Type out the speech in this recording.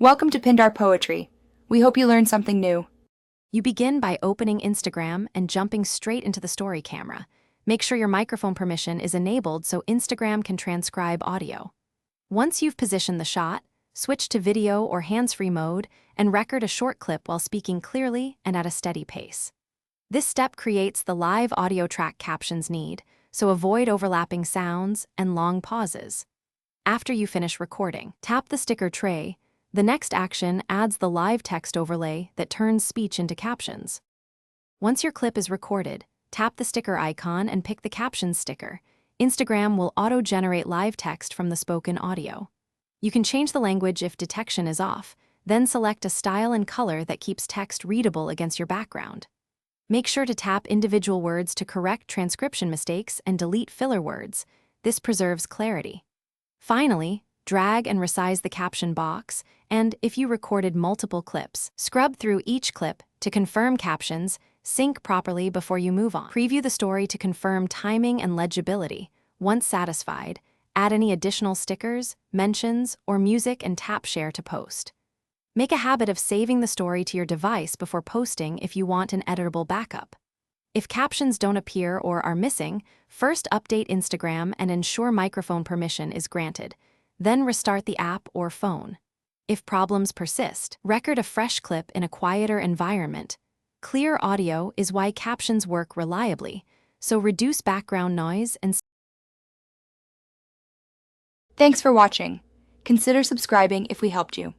Welcome to Pindar Poetry. We hope you learned something new. You begin by opening Instagram and jumping straight into the story camera. Make sure your microphone permission is enabled so Instagram can transcribe audio. Once you've positioned the shot, switch to video or hands-free mode and record a short clip while speaking clearly and at a steady pace. This step creates the live audio track captions need, so avoid overlapping sounds and long pauses. After you finish recording, tap the sticker tray. The next action adds the live text overlay that turns speech into captions. Once your clip is recorded, tap the sticker icon and pick the captions sticker. Instagram will auto-generate live text from the spoken audio. You can change the language if detection is off, then select a style and color that keeps text readable against your background. Make sure to tap individual words to correct transcription mistakes and delete filler words. This preserves clarity. Finally, drag and resize the caption box, and if you recorded multiple clips, scrub through each clip to confirm captions, sync properly before you move on. Preview the story to confirm timing and legibility. Once satisfied, add any additional stickers, mentions, or music and tap share to post. Make a habit of saving the story to your device before posting if you want an editable backup. If captions don't appear or are missing, first update Instagram and ensure microphone permission is granted. Then restart the app or phone. If problems persist, record a fresh clip in a quieter environment. Clear audio is why captions work reliably, so reduce background noise and Thanks for watching. Consider subscribing if we helped you.